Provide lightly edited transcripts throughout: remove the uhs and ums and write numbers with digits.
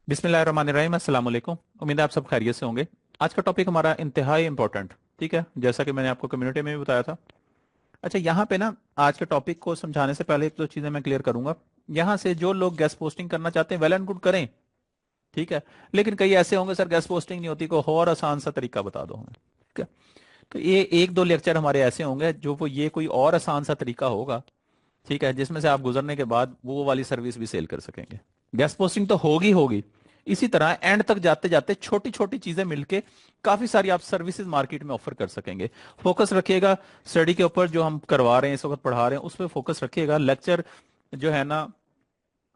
बिस्मिल्लाहिर्रहमानिर्रहीम, अस्सलाम वालेकुम। उम्मीद है आप सब खैरियत से होंगे। आज का टॉपिक हमारा इंतहाई इंपॉर्टेंट, ठीक है, जैसा कि मैंने आपको कम्युनिटी में भी बताया था। अच्छा, यहाँ पे ना आज के टॉपिक को समझाने से पहले एक दो चीज़ें मैं क्लियर करूंगा। यहाँ से जो लोग गेस्ट पोस्टिंग करना चाहते हैं, वेल एंड गुड करें, ठीक है। लेकिन कई ऐसे होंगे, सर गेस्ट पोस्टिंग नहीं होती, कोई और आसान सा तरीका बता दो हमें, ठीक है। तो ये एक दो लेक्चर हमारे ऐसे होंगे जो वो ये कोई और आसान सा तरीका होगा, ठीक है, जिसमें से आप गुजरने के बाद वो वाली सर्विस भी सेल कर सकेंगे। गेस्ट पोस्टिंग तो होगी होगी। इसी तरह एंड तक जाते जाते छोटी छोटी चीजें मिलके काफी सारी आप सर्विसेज मार्केट में ऑफर कर सकेंगे। फोकस रखिएगा स्टडी के ऊपर, जो हम करवा रहे हैं इस वक्त पढ़ा रहे हैं उस पर फोकस रखिएगा। लेक्चर जो है ना,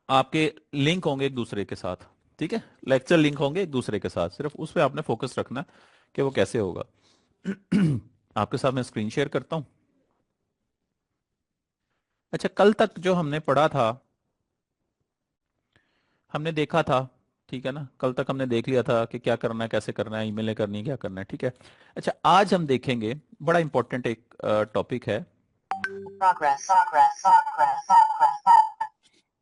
आपके लिंक होंगे एक दूसरे के साथ, ठीक है। लेक्चर लिंक होंगे एक दूसरे के साथ, सिर्फ उस पर आपने फोकस रखना कि वो कैसे होगा। आपके साथ मैं स्क्रीन शेयर करता हूं। अच्छा, कल तक जो हमने पढ़ा था, हमने देखा था, ठीक है ना, कल तक हमने देख लिया था कि क्या करना है, कैसे करना है, ईमेलें करनी है, क्या करना है, ठीक है। अच्छा, आज हम देखेंगे बड़ा इंपॉर्टेंट एक टॉपिक है।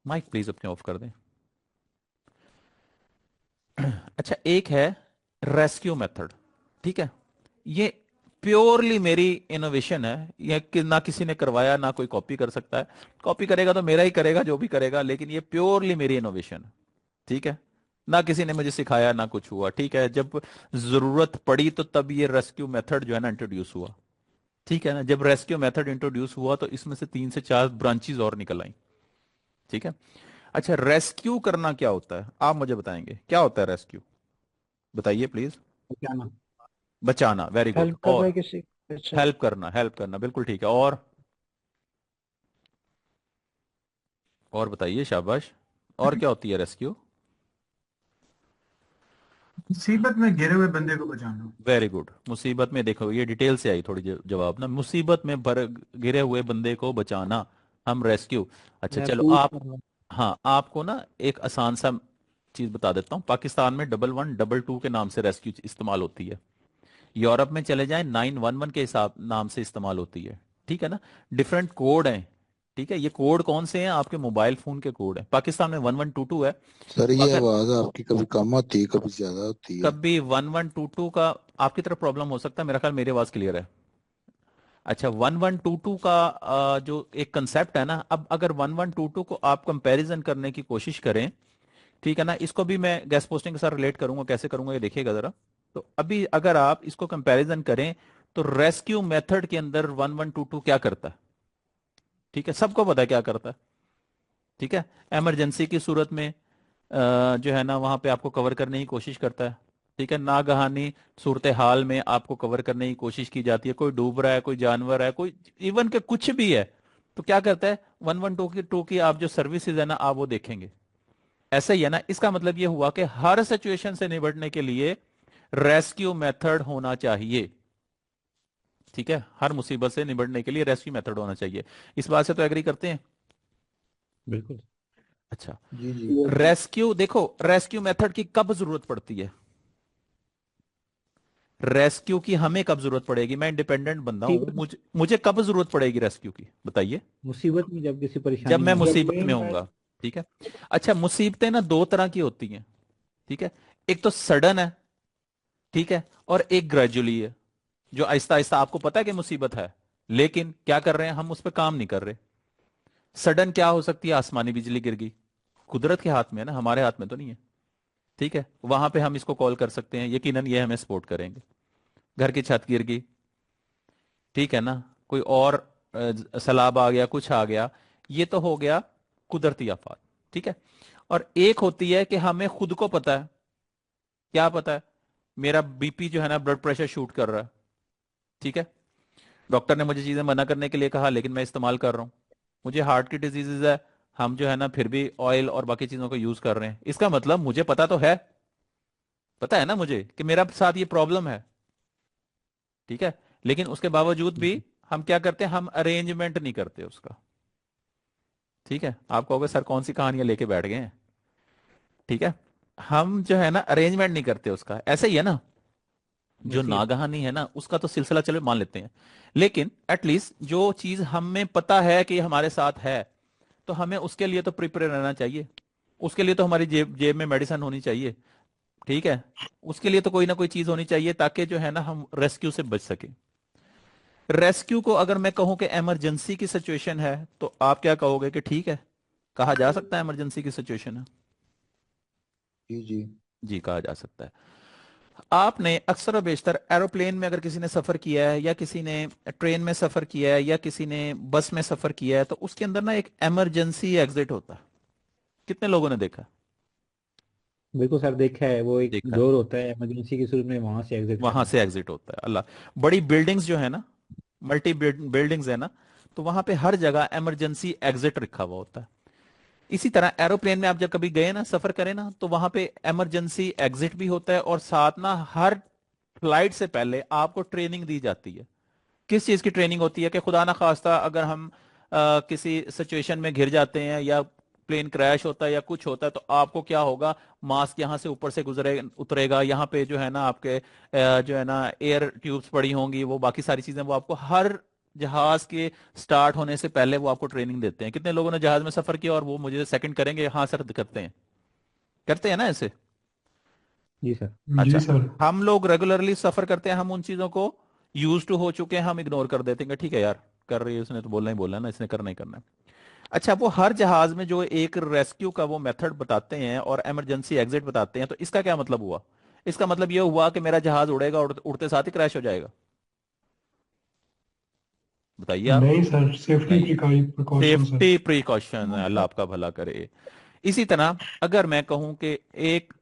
माइक प्लीज अपने ऑफ कर दें। अच्छा, एक है रेस्क्यू मेथड, ठीक है। ये प्योरली मेरी इनोवेशन है, ये कि ना किसी ने करवाया ना कोई कॉपी कर सकता है। कॉपी करेगा तो मेरा ही करेगा जो भी करेगा, लेकिन ये प्योरली मेरी इनोवेशन है, ठीक है। ना किसी ने मुझे सिखाया ना कुछ हुआ, ठीक है। जब जरूरत पड़ी तो तब ये रेस्क्यू मेथड जो है ना इंट्रोड्यूस हुआ, ठीक है ना। जब रेस्क्यू मेथड इंट्रोड्यूस हुआ तो इसमें से 3 से 4 ब्रांचेस और निकल आई, ठीक है। अच्छा, रेस्क्यू करना क्या होता है आप मुझे बताएंगे, क्या होता है रेस्क्यू? बताइए प्लीज। क्या ना। बचाना, वेरी गुड। हेल्प कर रहा और है किसी। अच्छा। हेल्प करना, हेल्प करना, बिल्कुल ठीक है। और बताइए, शाबाश। और क्या होती है रेस्क्यू? मुसीबत में घिरे हुए बंदे को बचाना। Very good. मुसीबत में, देखो ये डिटेल से आई थोड़ी जवाब ना, मुसीबत में भर गिरे हुए बंदे को बचाना, हम रेस्क्यू। अच्छा चलो महफूज आप, करना। हाँ आपको ना एक आसान सा चीज बता देता हूँ। पाकिस्तान में 1112 के नाम से रेस्क्यू इस्तेमाल होती है। यूरोप में चले जाएं 911 के हिसाब नाम से इस्तेमाल होती है, ठीक है ना। डिफरेंट कोड हैं, ठीक है। ये कोड कौन से हैं? आपके मोबाइल फोन के कोड हैं। पाकिस्तान में 1122 है। सर तो ये अगर आवाज आपकी कभी कम होती है कभी ज्यादा होती है। कभी 1122 का आपकी तरफ प्रॉब्लम हो सकता है, मेरा ख्याल मेरी आवाज क्लियर है। अच्छा, 1122 का जो एक कंसेप्ट है ना, अब अगर 1122 को आप कंपैरिजन करने की कोशिश करें, ठीक है ना, इसको भी मैं गैस पोस्टिंग के साथ रिलेट करूंगा, कैसे करूंगा ये देखिएगा जरा। तो अभी अगर आप इसको कंपैरिजन करें तो रेस्क्यू मेथड के अंदर 1122 क्या करता है, ठीक है, सबको पता है क्या करता है, ठीक है। इमरजेंसी की सूरत में जो है ना वहां पे आपको कवर करने की कोशिश करता है, ठीक है। नागहानी सूरत हाल में आपको कवर करने की कोशिश की जाती है, कोई डूब रहा है, कोई जानवर है, कोई इवन के कुछ भी है, तो क्या करता है 112 की आप जो सर्विसेज है ना आप वो देखेंगे। ऐसा ही है ना, इसका मतलब ये हुआ कि हर सिचुएशन से निपटने के लिए रेस्क्यू मेथड होना चाहिए, ठीक है। हर मुसीबत से निपटने के लिए रेस्क्यू मेथड होना चाहिए। इस बात से तो एग्री करते हैं? बिल्कुल। अच्छा, जी जी। रेस्क्यू देखो, रेस्क्यू मेथड की कब जरूरत पड़ती है? रेस्क्यू की हमें कब जरूरत पड़ेगी? मैं इंडिपेंडेंट बंदा हूं, मुसीबत। मुझे मुझे कब जरूरत पड़ेगी रेस्क्यू की, बताइए। मुसीबत में, जब किसी जब परेशानी मैं में हो। मुसीबत में होऊंगा, ठीक है। अच्छा, मुसीबतें ना दो तरह की होती हैं, ठीक है। एक तो सडन है, ठीक है, और एक ग्रेजुअली है, जो आहिस्ता आहिस्ता आपको पता है कि मुसीबत है, लेकिन क्या कर रहे हैं हम, उस पर काम नहीं कर रहे। सडन क्या हो सकती है? आसमानी बिजली गिर गई, कुदरत के हाथ में है ना, हमारे हाथ में तो नहीं है, ठीक है। वहां पे हम इसको कॉल कर सकते हैं, यकीनन ये हमें सपोर्ट करेंगे। घर की छत गिर गई, ठीक है ना, कोई और सैलाब आ गया, कुछ आ गया, ये तो हो गया कुदरती आफत, ठीक है। और एक होती है कि हमें खुद को पता है, क्या पता है? मेरा बीपी जो है ना, ब्लड प्रेशर शूट कर रहा है, ठीक है। डॉक्टर ने मुझे चीजें मना करने के लिए कहा, लेकिन मैं इस्तेमाल कर रहा हूं। मुझे हार्ट की डिजीजेज है, हम जो है ना फिर भी ऑयल और बाकी चीजों को यूज कर रहे हैं। इसका मतलब मुझे पता तो है, पता है ना मुझे कि मेरा साथ ये प्रॉब्लम है, ठीक है। लेकिन उसके बावजूद भी हम क्या करते हैं? हम अरेंजमेंट नहीं करते उसका, ठीक है। आप कहोगे सर कौन सी कहानियां लेके बैठ गए हैं, ठीक है। हम जो है ना अरेंजमेंट नहीं करते उसका, ऐसे ही है ना। जो नसीब। नागहानी है ना उसका तो सिलसिला चलो मान लेते हैं, लेकिन एटलीस्ट जो चीज हमें पता है कि हमारे साथ है, तो हमें उसके लिए तो प्रिपेयर रहना चाहिए, उसके लिए तो हमारी जेब जेब में मेडिसिन होनी चाहिए, ठीक है। उसके लिए तो कोई ना कोई चीज होनी चाहिए ताकि जो है ना हम रेस्क्यू से बच सके। रेस्क्यू को अगर मैं कहूं कि इमरजेंसी की सिचुएशन है तो आप क्या कहोगे कि ठीक है, कहा जा सकता है इमरजेंसी की सिचुएशन है? जी जी। जी कहा जा सकता है। आपने अक्सर और बेशतर एरोप्लेन में अगर किसी ने सफर किया है या किसी ने ट्रेन में सफर किया है या किसी ने बस में सफर किया है तो उसके अंदर ना एक इमरजेंसी एग्जिट होता है। कितने लोगों ने देखा? बिल्कुल सर, देखा है। वो एक देखा है, डोर होता है इमरजेंसी की सूरत में, वहां से एग्जिट वहां करना। से एग्जिट होता है। अल्लाह, बड़ी बिल्डिंग्स जो है ना, मल्टी बिल्डिंग्स है ना, तो वहां पे हर जगह इमरजेंसी एग्जिट रखा हुआ होता है। इसी तरह एरोप्लेन में आप जब कभी गए ना, सफर करें ना, तो वहां पे इमरजेंसी एग्जिट भी होता है और साथ ना हर फ्लाइट से पहले आपको ट्रेनिंग दी जाती है। किस चीज की ट्रेनिंग होती है कि खुदा ना खास्ता अगर हम किसी सिचुएशन में घिर जाते हैं या प्लेन क्रैश होता है या कुछ होता है तो आपको क्या होगा, मास्क यहाँ से ऊपर से गुजरे उतरेगा, यहाँ पे जो है ना आपके जो है ना एयर ट्यूब्स पड़ी होंगी, वो बाकी सारी चीजें वो आपको हर जहाज के स्टार्ट होने से पहले वो आपको ट्रेनिंग देते हैं। कितने लोगों ने जहाज में सफर किया और वो मुझे सेकंड करेंगे? हाँ सर करते हैं ना ऐसे। जी सर। जी अच्छा, सर। हम लोग रेगुलरली सफर करते हैं, हम उन चीजों को यूज टू हो चुके हैं, हम इग्नोर कर देते हैं कि ठीक है यार, कर रही है उसने तो बोलना ही बोलना है ना, इसने करना ही करना है। अच्छा, वो हर जहाज में जो एक रेस्क्यू का वो मेथड बताते हैं और इमरजेंसी एग्जिट बताते हैं, तो इसका क्या मतलब हुआ? इसका मतलब ये हुआ कि मेरा जहाज उड़ेगा, उड़ते साथ ही क्रैश हो जाएगा? बताइए आप। नहीं सर, सेफ्टी नहीं, प्रिकॉशन सर। सेफ्टी प्रिकॉशन है, अल्लाह आपका भला करे। इसी तरह अगर मैं कहूं कि एक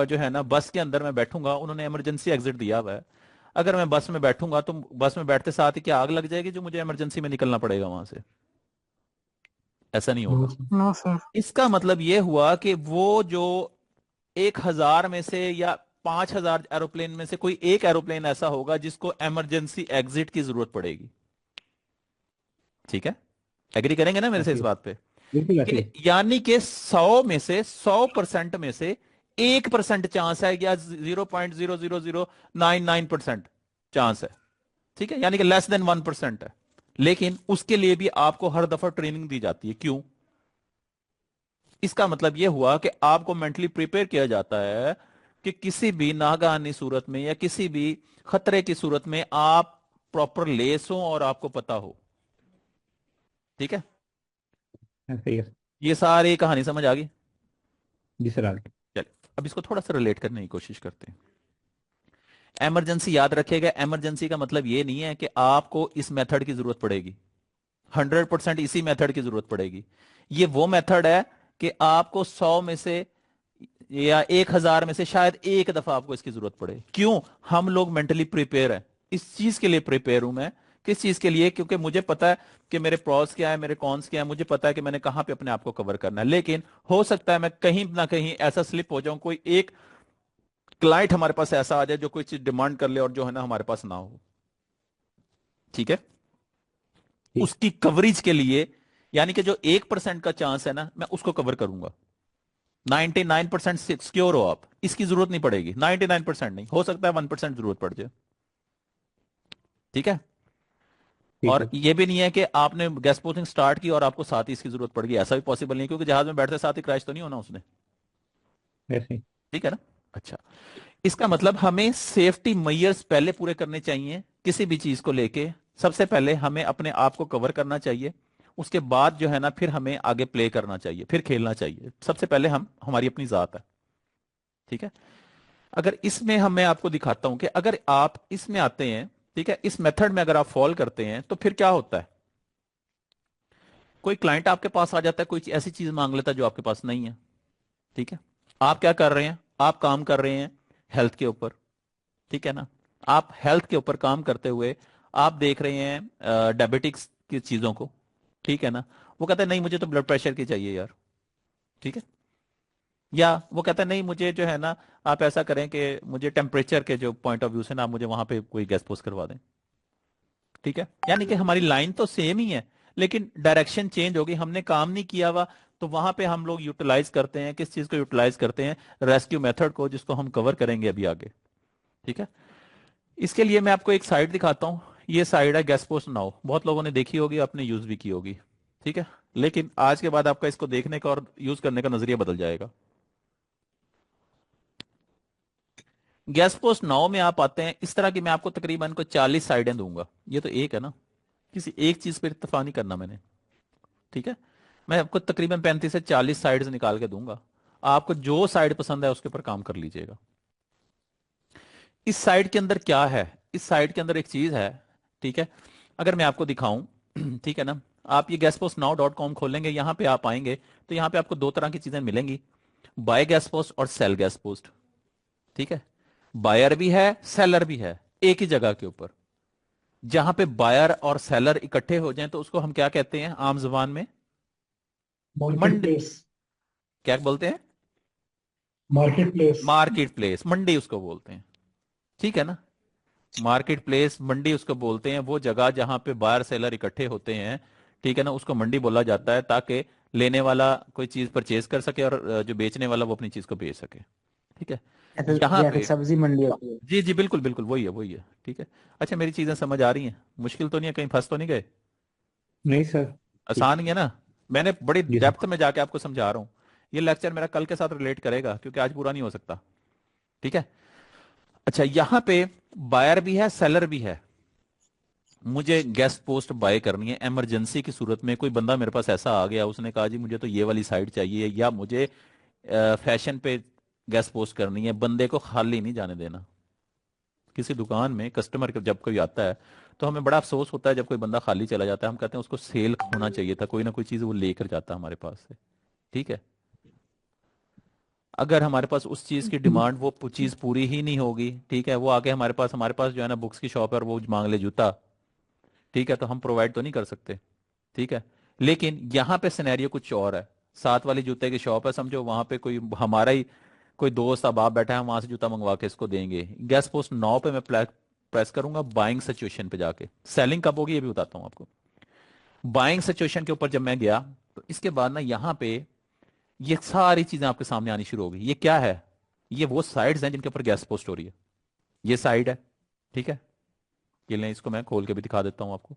जो है ना बस के अंदर मैं बैठूंगा, उन्होंने इमरजेंसी एग्जिट दिया हुआ है, अगर मैं बस में बैठूंगा तो बस में बैठते साथ ही क्या आग लग जाएगी जो मुझे इमरजेंसी में निकलना पड़ेगा वहां से? ऐसा नहीं नो होगा। सर। No sir. इसका मतलब ये हुआ कि वो जो 1,000 में से या 5,000 एरोप्लेन में से कोई एक एरोप्लेन ऐसा होगा जिसको इमरजेंसी एग्जिट की जरूरत पड़ेगी। ठीक है, एग्री करेंगे ना मेरे से ऐसे इस ही। बात पे? बिल्कुल ऐसे ही। यानी कि 100% में से 1% चांस है या 0.00099% चांस है। ठीक है, यानी कि लेस देन 1% है। लेकिन उसके लिए भी आपको हर दफा ट्रेनिंग दी जाती है। क्यों? इसका मतलब यह हुआ कि आपको मेंटली प्रिपेयर किया जाता है कि किसी भी नागानी सूरत में या किसी भी खतरे की सूरत में आप प्रॉपर लेस हो और आपको पता हो। ठीक है, ऐसे ही है। ये सारी कहानी समझ आ गई? जी सर, आगे। चलिए, अब इसको थोड़ा सा रिलेट करने की कोशिश करते हैं। इमरजेंसी याद रखिएगा, इमरजेंसी का मतलब ये नहीं है कि आपको इस मेथड की जरूरत पड़ेगी, 100% इसी मेथड की जरूरत पड़ेगी। ये वो मेथड है कि आपको 100 में से या 1,000 में से शायद एक दफा आपको इसकी जरूरत पड़े। क्यों? हम लोग मेंटली प्रिपेयर हैं। इस चीज के लिए प्रिपेयर हूं मैं। किस चीज के लिए? क्योंकि मुझे पता है कि मेरे प्रॉस क्या है, मेरे कॉन्स क्या है, मुझे पता है कि मैंने कहां पे अपने आप को कवर करना है। लेकिन हो सकता है मैं कहीं ना कहीं ऐसा स्लिप हो जाऊं, कोई एक क्लाइंट हमारे पास ऐसा आ जाए जो कोई चीज डिमांड कर ले और जो है ना हमारे पास ना हो। ठीक है, ठीक। उसकी कवरेज के लिए, यानी कि जो 1% का चांस है ना, मैं उसको कवर करूंगा। 99% सिक्योर हो आप, इसकी जरूरत नहीं पड़ेगी। 99% नहीं, हो सकता है 1% जरूरत पड़ जाए। ठीक है, ठीक और है। ये भी नहीं है कि आपने गैस पोचिंग स्टार्ट की और आपको साथ ही इसकी जरूरत पड़ गई, ऐसा भी पॉसिबल नहीं है, क्योंकि जहाज में बैठते साथ ही क्रैश तो नहीं होना उसने। ऐसे ही। ठीक है ना? अच्छा, इसका मतलब हमें सेफ्टी मेजर्स पहले पूरे करने चाहिए किसी भी चीज को लेके। सबसे पहले हमें अपने आप को कवर करना चाहिए, उसके बाद जो है ना फिर हमें आगे प्ले करना चाहिए, फिर खेलना चाहिए। सबसे पहले हम हमारी अपनी जात है। ठीक है, अगर इसमें हम मैं आपको दिखाता हूं कि अगर आप इसमें आते हैं, ठीक है, इस मेथड में अगर आप फॉलो करते हैं तो फिर क्या होता है? कोई क्लाइंट आपके पास आ जाता है, कोई ऐसी चीज मांग लेता है जो आपके पास नहीं है। ठीक है, आप क्या कर रहे हैं? आप काम कर रहे हैं हेल्थ के ऊपर। ठीक है ना, आप हेल्थ के ऊपर काम करते हुए आप देख रहे हैं डायबिटिक्स की चीजों को। ठीक है ना, वो कहता है नहीं मुझे तो ब्लड प्रेशर की चाहिए यार। ठीक है, या वो कहता है नहीं मुझे जो है ना, आप ऐसा करें कि मुझे टेम्परेचर के जो पॉइंट ऑफ व्यू से ना, आप मुझे वहां पे कोई गैस पोस्ट करवा दें। ठीक है, यानी कि हमारी लाइन तो सेम ही है, लेकिन डायरेक्शन चेंज होगी, हमने काम नहीं किया हुआ। तो वहां पे हम लोग यूटिलाइज करते हैं, किस चीज को यूटिलाइज करते हैं? रेस्क्यू मेथड को, जिसको हम कवर करेंगे अभी आगे। ठीक है, इसके लिए मैं आपको एक साइट दिखाता हूं। ये साइट है गैस पोस्ट नाउ, बहुत लोगों ने देखी होगी, आपने यूज भी की होगी। ठीक है, लेकिन आज के बाद आपका इसको देखने का और यूज करने का नजरिया बदल जाएगा। गैस पोस्ट 9 में आप आते हैं, इस तरह की मैं आपको तकरीबन को 40 साइडें दूंगा। ये तो एक है ना, किसी एक चीज पर इत्तेफाक नहीं करना मैंने, ठीक है। मैं आपको तकरीबन 35 से 40 साइड्स निकाल के दूंगा, आपको जो साइड पसंद है उसके ऊपर काम कर लीजिएगा। इस साइड के अंदर क्या है, इस साइड के अंदर एक चीज है, ठीक है। अगर मैं आपको दिखाऊं ठीक है ना, आप ये gaspost.now.com खोलेंगे, यहां पे आप आएंगे तो यहां पे आपको दो तरह की चीजें मिलेंगी, बाय गैस पोस्ट और सेल गैस पोस्ट। ठीक है, बायर भी है सेलर भी है एक ही जगह के ऊपर। जहां पे बायर और सेलर इकट्ठे हो जाएं तो उसको हम क्या कहते हैं आम जुबान में? मार्केट मंडी। प्लेस। क्या बोलते हैं? Market place. मार्केट प्लेस, मंडी उसको बोलते हैं, ठीक है ना। मार्केट प्लेस, मंडी उसको बोलते हैं, वो जगह जहां पे बायर सेलर इकट्ठे होते हैं, ठीक है ना, उसको मंडी बोला जाता है, ताकि लेने वाला कोई चीज परचेज कर सके और जो बेचने वाला वो अपनी चीज को बेच सके। ठीक है, यहाँ जैसे पे सब्जी मंडी होती है। जी जी बिल्कुल बिल्कुल वही है वही है, ठीक है। अच्छा, मेरी चीजें समझ आ रही हैं? मुश्किल तो नहीं है? कहीं फंस तो नहीं गए? नहीं सर। ठीक। आसान ही है ना? मैंने बड़ी जी सर। डेप्थ में जाके आपको समझा रहा हूँ। ये लेक्चर मेरा कल के साथ रिलेट करेगा क्योंकि आज पूरा नहीं हो सकता, ठीक है। अच्छा, यहाँ पे बायर भी है सेलर भी है। मुझे गैस पोस्ट बाय करनी है इमरजेंसी की सूरत में, कोई बंदा मेरे पास ऐसा आ गया, उसने कहा जी मुझे तो ये वाली साइड चाहिए, या मुझे फैशन पे गैस पोस्ट करनी है। बंदे को खाली नहीं जाने देना। किसी दुकान में कस्टमर जब कोई आता है तो हमें बड़ा अफसोस होता है जब कोई बंदा खाली चला जाता है। हम कहते हैं उसको सेल होना चाहिए था, कोई ना कोई चीज वो लेकर जाता है हमारे पास से, ठीक है। अगर हमारे पास उस चीज की डिमांड, वो चीज पूरी ही नहीं होगी, ठीक है, वो आके हमारे पास जो है ना बुक्स की शॉप है और वो मांग ले जूता, ठीक है, तो हम प्रोवाइड तो नहीं कर सकते, ठीक है। लेकिन यहाँ पे सिनेरियो कुछ और है। साथ वाली जूते की शॉप है, समझो वहां पे कोई हमारा ही कोई दोस्त अब आप बैठा है, वहां से जूता मंगवा के इसको देंगे। गैस पोस्ट 9 पे मैं प्रेस करूंगा, बाइंग सिचुएशन पे जाके। सेलिंग कब होगी ये भी बताता हूँ आपको। बाइंग सिचुएशन के ऊपर जब मैं गया तो इसके बाद ना यहाँ पे ये सारी चीजें आपके सामने आनी शुरू हो गई। ये क्या है? ये वो साइट्स हैं जिनके ऊपर गैस पोस्ट हो रही है। ये साइट है, ठीक है, ये लें, इसको मैं खोल के भी दिखा देता हूँ आपको,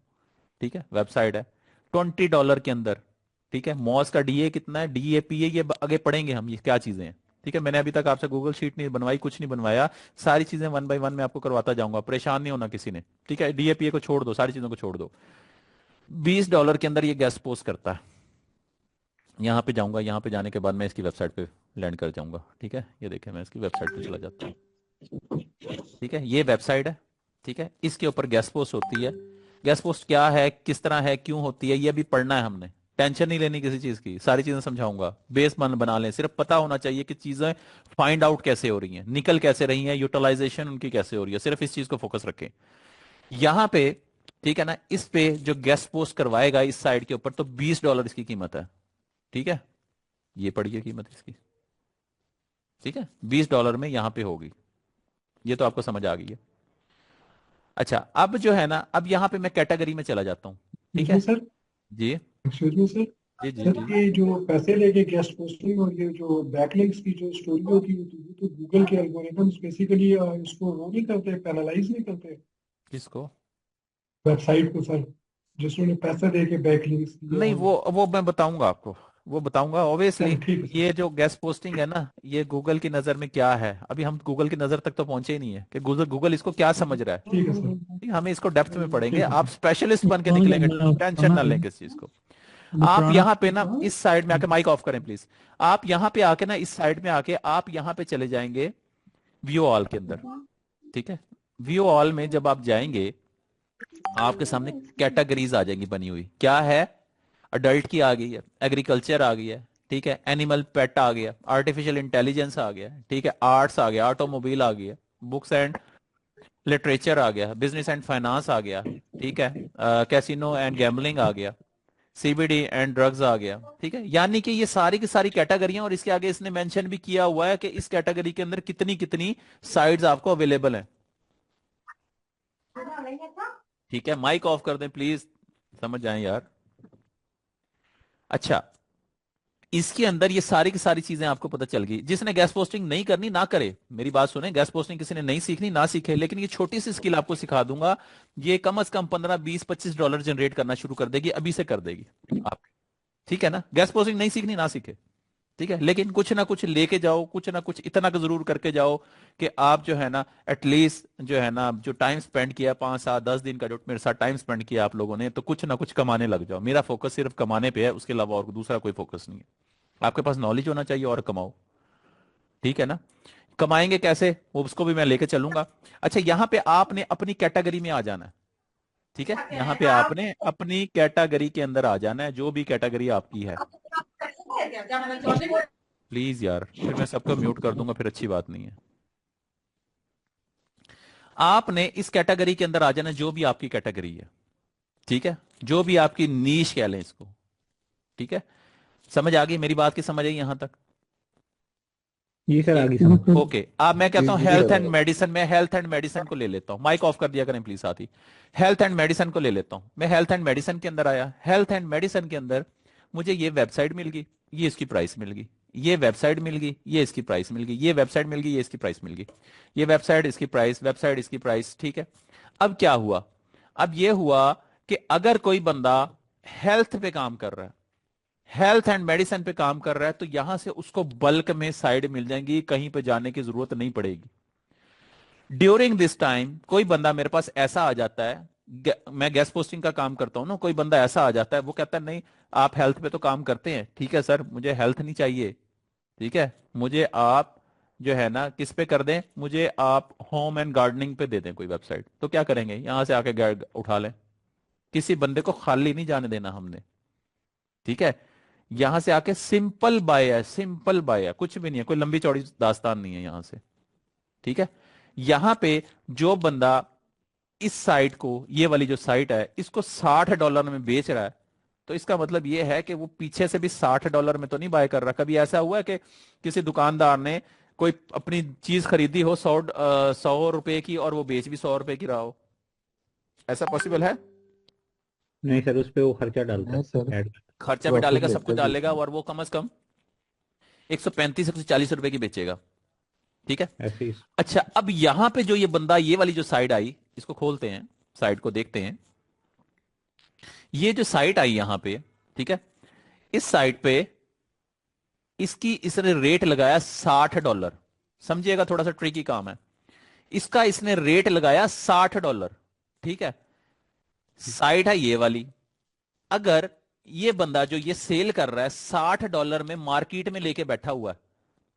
ठीक है। वेबसाइट है $20 के अंदर, ठीक है। मॉस का डीए कितना है, डीएपी है, ये आगे पढ़ेंगे हम ये क्या चीजें हैं, ठीक है। मैंने अभी तक आपसे गूगल शीट नहीं बनवाई, कुछ नहीं बनवाया, सारी चीजें वन बाय वन मैं आपको करवाता जाऊंगा, परेशान नहीं होना किसी ने, ठीक है। डीएपीए को छोड़ दो, सारी चीजों को छोड़ दो। $20 के अंदर ये गैस पोस्ट करता है। यहाँ पे जाऊंगा, यहाँ पे जाने के बाद मैं इसकी वेबसाइट पे लैंड कर जाऊंगा, ठीक है। ये देखें, मैं इसकी वेबसाइट पे चला जाता हूँ, ठीक है। ये वेबसाइट है, ठीक है, इसके ऊपर गैस पोस्ट होती है। गैस पोस्ट क्या है, किस तरह है, क्यों होती है, ये भी पढ़ना है हमने। टेंशन नहीं लेनी किसी चीज की, सारी चीजें समझाऊंगा। बेस मन बना लें, सिर्फ पता होना चाहिए कि चीजें फाइंड आउट कैसे हो रही हैं, निकल कैसे रही हैं, यूटिलाइजेशन उनकी कैसे हो रही है, सिर्फ इस चीज को फोकस रखें। यहां पे, ठीक है ना, इस पे जो गेस्ट पोस्ट करवाएगा इस साइड के ऊपर, तो $20 इसकी कीमत है, ठीक है। ये पढ़िए कीमत इसकी, ठीक है, $20 में यहां पे होगी। ये तो आपको समझ आ गई है। अच्छा, अब जो है ना, अब यहां पे मैं कैटेगरी में चला जाता हूं, ठीक है। सर जी एक्सक्यूज मी सर। जी जी सर जी। ये जो पैसे लेके गेस्ट पोस्टिंग और ये जो बैकलिंक्स की जो स्टोरी होती है तो गूगल के एल्गोरिथम्स बेसिकली इसको वो नहीं करते, पेनलाइज नहीं करते किसको? वेबसाइट को सर, जिसने पैसा दे के बैकलिंक्स किया नहीं, हो। वो मैं बताऊंगा आपको, वो बताऊंगा ऑब्वियसली। चलो ठीक है सर। ये जो गेस्ट पोस्टिंग है ना, ये गूगल की नजर में क्या है, अभी हम गूगल की नजर तक तो पहुंचे ही नहीं है कि गूगल गूगल इसको क्या समझ रहा है। ठीक है सर। ठीक है, हमें इसको डेप्थ में पढ़ेंगे, ठीक है आप सर। स्पेशलिस्ट बन के निकलेंगे, टेंशन ना लें किस चीज को। आप यहाँ पे ना इस साइड में आके, माइक ऑफ करें प्लीज। आप यहाँ पे आके ना, इस साइड में आके आप यहाँ पे चले जाएंगे व्यू ऑल के अंदर, ठीक है। व्यू ऑल में जब आप जाएंगे, आपके सामने कैटेगरीज आ जाएंगी बनी हुई। क्या है? अडल्ट की आ गई है, एग्रीकल्चर आ गई है, ठीक है, एनिमल पेट आ गया, आर्टिफिशियल इंटेलिजेंस आ गया, ठीक है, आर्ट्स आ गया, ऑटोमोबाइल आ गया, बुक्स एंड लिटरेचर आ गया, बिजनेस एंड फाइनेंस आ गया, ठीक है, कैसीनो एंड गैम्बलिंग आ गया, सीबीडी एंड ड्रग्स आ गया, ठीक है। यानी कि ये सारी की सारी कैटेगरियां, और इसके आगे इसने मेंशन भी किया हुआ है कि इस कैटेगरी के अंदर कितनी कितनी साइट्स आपको अवेलेबल हैं, ठीक है। माइक ऑफ कर दें प्लीज, समझ जाएं यार। अच्छा, इसके अंदर ये सारी की सारी चीजें आपको पता चल गई। जिसने गैस पोस्टिंग नहीं करनी ना करे, मेरी बात सुने, गैस पोस्टिंग किसी ने नहीं सीखनी ना सीखे, लेकिन ये छोटी सी स्किल आपको सिखा दूंगा, ये कम से कम 15 20 $25 जनरेट करना शुरू कर देगी, अभी से कर देगी आप। ठीक है ना, गेस्ट पोस्टिंग नहीं सीखनी ना सीखे, ठीक है, लेकिन कुछ ना कुछ लेके जाओ, कुछ ना कुछ इतना का जरूर करके जाओ कि आप जो है ना एटलीस्ट जो है ना जो टाइम स्पेंड किया 5 7 10 दिन का जो मेरे साथ टाइम स्पेंड किया आप लोगों ने, तो कुछ ना कुछ कमाने लग जाओ। मेरा फोकस सिर्फ कमाने पे है, उसके अलावा और दूसरा कोई फोकस नहीं है। आपके पास नॉलेज होना चाहिए और कमाओ, ठीक है ना। कमाएंगे कैसे वो उसको भी मैं लेके चलूंगा। अच्छा, यहाँ पे आपने अपनी कैटेगरी में आ जाना है, ठीक है, यहाँ पे आपने अपनी कैटेगरी के अंदर आ जाना है, जो भी कैटेगरी आपकी है। प्लीज यार, फिर मैं सबको म्यूट कर दूंगा, फिर अच्छी बात नहीं है। आपने इस कैटेगरी के अंदर आ जाना, जो भी आपकी कैटेगरी है, ठीक है, जो भी आपकी नीश कह लें इसको, ठीक है। समझ आ गई मेरी बात की, समझ आई यहां तक? जी सर, आगे समझ। ओके, अब मैं कहता हूं जी हेल्थ सर। And medicine. मैं हेल्थ एंड मेडिसिन को ले लेता हूं, माइक ऑफ कर दिया करें प्लीज साथी। हेल्थ एंड मेडिसिन को ले लेता हूं मैं। हेल्थ एंड मेडिसिन के अंदर आया, हेल्थ एंड मेडिसिन के अंदर मुझे ये वेबसाइट मिल गई, ये इसकी प्राइस मिल गई, ये वेबसाइट मिल गई, ये इसकी प्राइस मिल गई, ये वेबसाइट मिल गई, ये इसकी प्राइस मिल गई, ये वेबसाइट इसकी प्राइस, वेबसाइट इसकी प्राइस, ठीक है। अब क्या हुआ? अब ये हुआ कि अगर कोई बंदा हेल्थ पे काम कर रहा है, हेल्थ एंड मेडिसिन पे काम कर रहा है, तो यहां से उसको बल्क में साइड मिल जाएंगी, कहीं पे जाने की जरूरत नहीं पड़ेगी। ड्यूरिंग दिस टाइम कोई बंदा मेरे पास ऐसा आ जाता है, मैं गेस्ट पोस्टिंग का काम करता हूं ना, कोई बंदा ऐसा आ जाता है, वो कहता है नहीं आप हेल्थ पे तो काम करते हैं, ठीक है सर, मुझे हेल्थ नहीं चाहिए, ठीक है, मुझे आप जो है ना किस पे कर दें, मुझे आप होम एंड गार्डनिंग पे दे दें कोई वेबसाइट। तो क्या करेंगे, यहां से आके उठा लें। किसी बंदे को खाली नहीं जाने देना हमने, ठीक है। यहां से आके सिंपल बाय है, सिंपल बाय है, कुछ भी नहीं है, कोई लंबी चौड़ी दास्तान नहीं है यहां से, ठीक है। यहां पे जो बंदा इस साइट को, ये वाली जो साइट है, इसको $60 में बेच रहा है, तो इसका मतलब ये है कि वो पीछे से भी $60 में तो नहीं बाय कर रहा। कभी ऐसा हुआ है कि किसी दुकानदार ने कोई अपनी चीज खरीदी हो 100 रुपए की और वो बेच भी 100 रुपए की रहा हो? ऐसा पॉसिबल है? नहीं सर, उस पे वो खर्चा डालता नहीं है, सर, ऐड। खर्चा भी प्रॉफिट डालेगा, सब लेते कुछ हैं बीच डालेगा, में। और वो कम से कम 135 140 रुपए की बेचेगा, ठीक है। ऐसे ही। अच्छा, अब यहां पे जो ये बंदा, ये वाली जो साइट आई, इसको खोलते हैं, साइट को देखते हैं। ये जो साइट आई यहां पे, ठीक है, इस साइट पे इसकी इसने रेट लगाया $60। समझिएगा, थोड़ा सा ट्रिकी काम है। इसका इसने रेट लगाया $60, ठीक है। साइट है ये वाली। अगर ये बंदा जो ये सेल कर रहा है $60 में मार्केट में लेके बैठा हुआ है,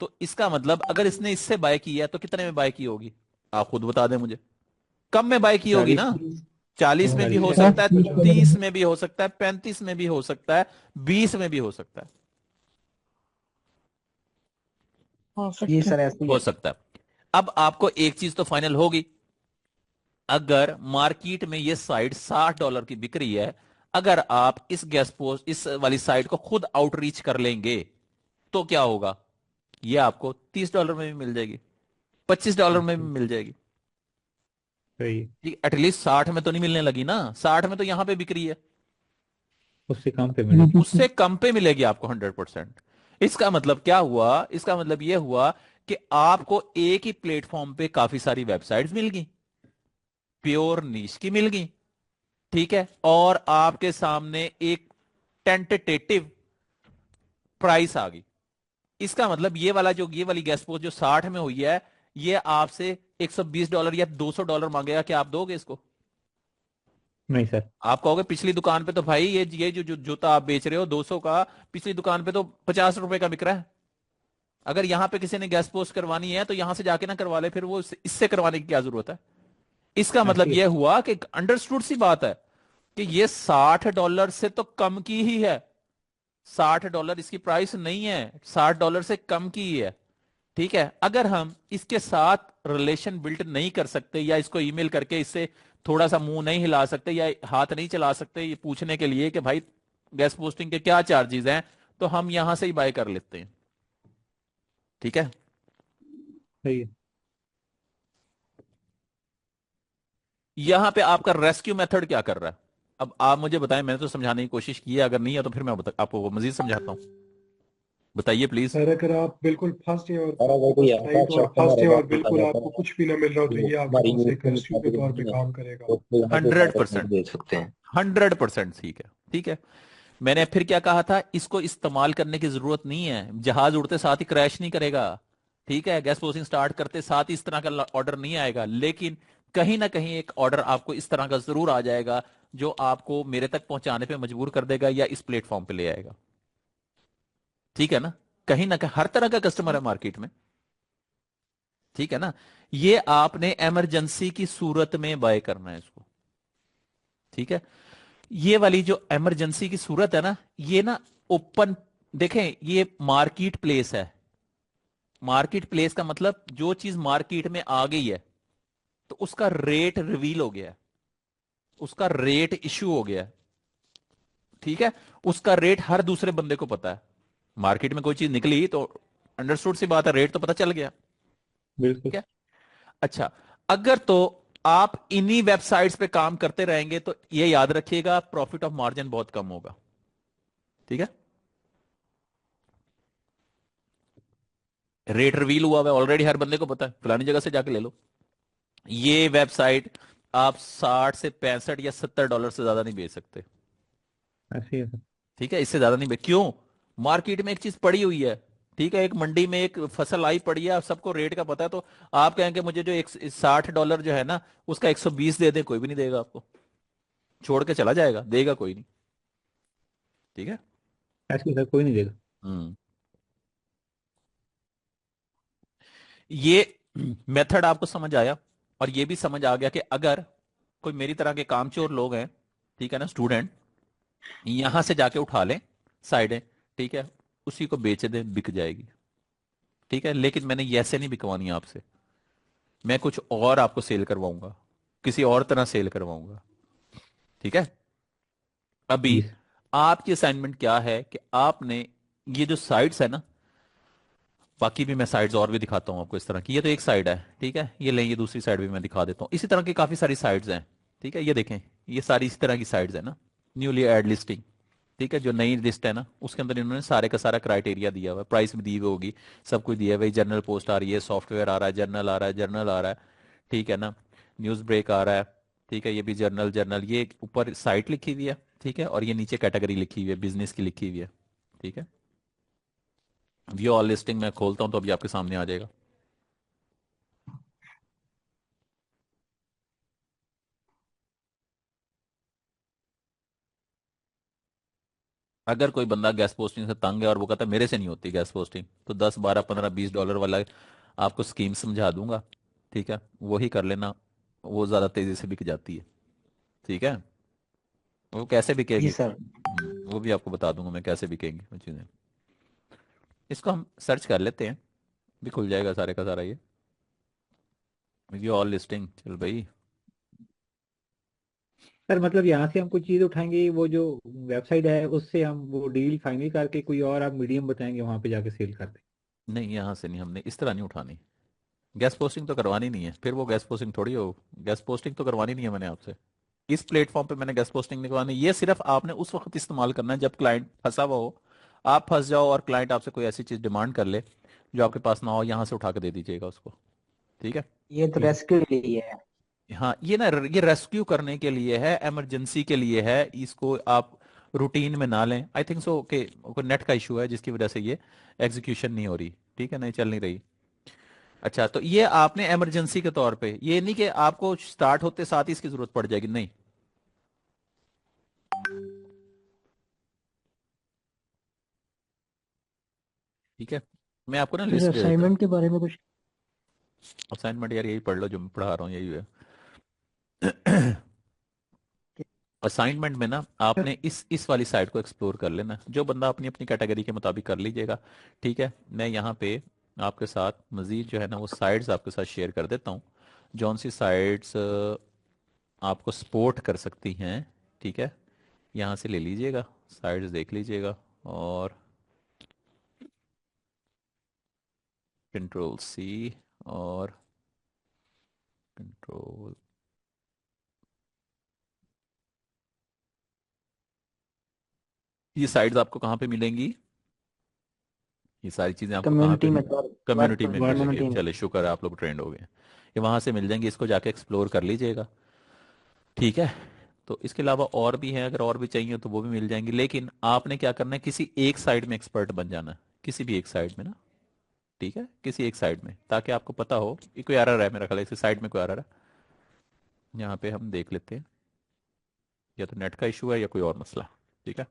तो इसका मतलब अगर इसने इससे बाय की है तो कितने में बाय की होगी? आप खुद बता दें मुझे। कम में बाय की होगी 40। ना? 40 में भी हो 40 सकता है, 30 30 में भी हो सकता है, 35 में भी हो सकता है, 20 में भी हो सकता है, जी सर, ऐसे ही हो है। सकता है। अब आपको एक चीज तो फाइनल होगी, अगर मार्केट में ये साइट $60 की बिक रही है, अगर आप इस गैस पोस्ट, इस वाली साइट को खुद आउटरीच कर लेंगे, तो क्या होगा? ये आपको $30 में भी मिल जाएगी, $25 में भी मिल जाएगी, सही है। ठीक। एटलीस्ट 60 में तो नहीं मिलने लगी ना, 60 में तो यहां पे बिक रही है, उससे कम पे मिलेगी। उससे कम पे मिलेगी आपको 100%। इसका मतलब क्या हुआ? इसका मतलब यह हुआ कि आपको एक ही प्लेटफॉर्म पे काफी सारी वेबसाइट्स मिल गई, प्योर नीश की मिल गई, ठीक है, और आपके सामने एक टेंटेटिव प्राइस आ गई। इसका मतलब ये वाला जो, ये वाली गैस पोस्ट जो 60 में हुई है, ये आपसे $120 या $200 मांगेगा, क्या आप दोगे इसको? नहीं सर। आप कहोगे पिछली दुकान पे तो भाई ये जो जूता आप बेच रहे हो 200 का, पिछली दुकान पे तो ₹50 का बिक रहा है। अगर यहां पे किसी ने गैस पोस्ट करवानी है तो यहां से जाके ना करवा ले, फिर वो इससे करवाने की क्या जरूरत है? इसका मतलब ऐसे ही यह हुआ कि अंडरस्टूड सी बात है कि ये $60 से तो कम की ही है। $60 इसकी प्राइस नहीं है, $60 से कम की ही है, ठीक है। अगर हम इसके साथ रिलेशन बिल्ड नहीं कर सकते, या इसको ईमेल करके इससे थोड़ा सा मुंह नहीं हिला सकते, या हाथ नहीं चला सकते ये पूछने के लिए कि भाई गैस पोस्टिंग के क्या चार्जेस हैं, तो हम यहां से ही बाय कर लेते हैं, ठीक है। सही है। यहां पे आपका रेस्क्यू मेथड क्या कर रहा है? अब आप मुझे बताएं, मैंने तो समझाने की कोशिश की है, अगर नहीं है तो फिर मैं आपको मजीद समझाता हूं, बताइए प्लीज। सर अगर आप बिल्कुल फंस गए और और आपके वो पास ही है, टाइट और शॉप फंस गए हमारे और पास होता बिल्कुल जाता आपको है, कुछ भी ना मिल रहा हो, तो वो ये आपके हमारी पास यूज एक करने रेस्क्यू के तौर पे है, काम करेगा। तो यहाँ पे हंड्रेड जाकर अपना परसेंट बेच सकते हैं। 100% ठीक है, ठीक है। मैंने फिर क्या कहा था, इसको इस्तेमाल करने की जरूरत नहीं है, जहाज उड़ते साथ ही क्रैश नहीं करेगा, ठीक है, गैस प्रोसेसिंग स्टार्ट करते साथ ही इस तरह का ऑर्डर नहीं आएगा, लेकिन कहीं ना कहीं एक ऑर्डर आपको इस तरह का जरूर आ जाएगा जो आपको मेरे तक पहुंचाने पे मजबूर कर देगा या इस प्लेटफॉर्म पे ले आएगा। ठीक है ना कहीं हर तरह का कस्टमर है मार्केट में। ठीक है ना, ये आपने इमरजेंसी की सूरत में बाय करना है इसको। ठीक है, ये वाली जो इमरजेंसी की सूरत है ना, ये ना ओपन, देखें ये मार्केट प्लेस है। मार्केट प्लेस का मतलब जो चीज मार्केट में आ गई है तो उसका रेट रिवील हो गया है, उसका रेट इशू हो गया है। ठीक है, उसका रेट हर दूसरे बंदे को पता है। मार्केट में कोई चीज निकली तो अंडरस्टूड सी बात है, रेट तो पता चल गया। बिल्कुल। ठीक है, अच्छा, अगर तो आप इन्हीं वेबसाइट्स पे काम करते रहेंगे तो ये याद रखिएगा, प्रॉफिट ऑफ मार्जिन बहुत कम होगा। ठीक है, रेट रिवील हुआ है ऑलरेडी, हर बंदे को पता है, फलानी जगह से जाके ले लो। ये वेबसाइट आप 60 से 65 या 70 डॉलर से ज्यादा नहीं बेच सकते। ऐसे ही है सर। ठीक है, इससे ज्यादा नहीं बेच, क्यों? मार्केट में एक चीज पड़ी हुई है, ठीक है, एक मंडी में एक फसल आई पड़ी है, सबको रेट का पता है, तो आप कहेंगे मुझे जो एक 60 डॉलर जो है ना उसका 120 दे दे, कोई भी नहीं देगा आपको, छोड़ के चला जाएगा, देगा कोई नहीं। ठीक है। ऐसे ही सर, कोई नहीं देगा। हम्म, ये मेथड आपको समझ आया, और ये भी समझ आ गया कि अगर कोई मेरी तरह के कामचोर लोग हैं, ठीक है ना, स्टूडेंट, यहां से जाके उठा लें साइडें, ठीक है, उसी को बेच दें, बिक जाएगी। ठीक है, लेकिन मैंने ये ऐसे नहीं बिकवानी आपसे, मैं कुछ और आपको सेल करवाऊंगा, किसी और तरह सेल करवाऊंगा। ठीक है, अभी जी सर। आपकी असाइनमेंट क्या है कि आपने ये जो साइट्स है ना, बाकी भी मैं साइड्स और भी दिखाता हूं आपको इस तरह की, ये तो एक साइड है, ठीक है, ये लें, ये दूसरी साइड भी मैं दिखा देता हूं, इसी तरह की काफी सारी साइड्स हैं। ठीक है, ये देखें, ये सारी इसी तरह की साइड्स है ना, न्यूली एड लिस्टिंग। ठीक है, जो नई लिस्ट है ना उसके अंदर इन्होंने सारे का सारा क्राइटेरिया दिया हुआ है, प्राइस भी दी हुई होगी, सब कुछ दिया हुआ है, जर्नल पोस्ट आ रही है, सॉफ्टवेयर आ रहा है, जर्नल आ रहा है, जर्नल आ रहा है, ठीक है ना, न्यूज ब्रेक आ रहा है, ठीक है, ये भी जर्नल जर्नल, ये ऊपर साइट लिखी हुई है, ठीक है, और ये नीचे कैटेगरी लिखी हुई है, बिजनेस की लिखी हुई है। ठीक है, व्यू ऑल लिस्टिंग मैं खोलता हूं तो अभी आपके सामने आ जाएगा। अगर कोई बंदा गैस पोस्टिंग से तंग है और वो कहता है मेरे से नहीं होती गैस पोस्टिंग, तो 10 12 15 20 डॉलर वाला आपको स्कीम समझा दूंगा। ठीक है, वही कर लेना, वो ज्यादा तेजी से बिक जाती है। ठीक है, वो कैसे जी बिकेगी, सर। वो भी आपको बता दूंगा मैं कैसे बिकेंगी वो चीजें। इसको हम सर्च कर लेते हैं, भी खुल जाएगा सारे का सारा ये ऑल लिस्टिंग, चल भाई। सर मतलब यहाँ से हम कुछ चीज़ उठाएंगे, वो जो वेबसाइट है उससे हम वो डील फाइनल करके कोई और आप मीडियम बताएंगे वहां पे जाके सेल कर दें। नहीं, यहाँ से नहीं, हमने इस तरह नहीं उठानी, गैस पोस्टिंग तो करवानी नहीं है, फिर वो गैस पोस्टिंग थोड़ी हो, गैस पोस्टिंग तो करवानी नहीं है मैंने आपसे, इस प्लेटफॉर्म पे मैंने गैस पोस्टिंग नहीं करवानी, ये सिर्फ आपने उस वक्त इस्तेमाल करना है जब क्लाइंट फंसा हुआ हो, आप फंस जाओ और क्लाइंट आपसे कोई ऐसी चीज डिमांड कर ले जो आपके पास ना हो, यहां से उठा के दे दीजिएगा उसको। ठीक है, ये तो ठीक है। रेस्क्यू के लिए है। हाँ, ये ना ये रेस्क्यू करने के लिए है, इमरजेंसी के लिए है, इसको आप रूटीन में ना लें, आई थिंक सो कि कोई नेट का इशू है जिसकी वजह से ये एग्जीक्यूशन नहीं हो रही, ठीक है, नहीं चल नहीं रही। अच्छा, तो ये आपने इमरजेंसी के तौर पे, ये नहीं कि आपको स्टार्ट होते साथ ही इसकी जरूरत पड़ जाएगी, नहीं। ठीक है, मैं आपको ना फिर लिस्ट दे देता हूँ। असाइनमेंट के बारे में कुछ। असाइनमेंट यार यही पढ़ लो जो मैं पढ़ा रहा हूँ, यही है। असाइनमेंट में ना आपने इस वाली साइट को एक्सप्लोर कर लेना, जो बंदा अपनी अपनी कैटेगरी के मुताबिक कर लीजिएगा। ठीक है, मैं यहाँ पे आपके साथ मजीद जो है ना वो साइट्स आपके साथ शेयर कर देता हूँ, जौन सी साइट्स आपको सपोर्ट कर सकती हैं। ठीक है, यहाँ से ले लीजिएगा, साइट्स देख लीजिएगा, और कंट्रोल C, और कंट्रोल, ये साइट्स आपको कहाँ पे मिलेंगी, ये सारी चीजें आपको कहाँ पे, कम्युनिटी में तो, कम्युनिटी में मिलेंगे, कम्युनिटी में। चले शुक्र है आप लोग ट्रेंड हो गए, ये वहां से मिल जाएंगे, इसको जाके एक्सप्लोर कर लीजिएगा। ठीक है, तो इसके अलावा और भी हैं, अगर और भी चाहिए तो वो भी मिल जाएंगी, लेकिन आपने क्या करना है, किसी एक साइड में एक्सपर्ट बन जाना है, किसी भी एक साइड में ना। ठीक है, किसी एक साइड में, ताकि आपको पता हो कि कोई एरर है, मेरा ख्याल है इसी साइड में कोई एरर है। यहाँ पे हम देख लेते हैं, या तो नेट का इशू है या कोई और मसला। ठीक है।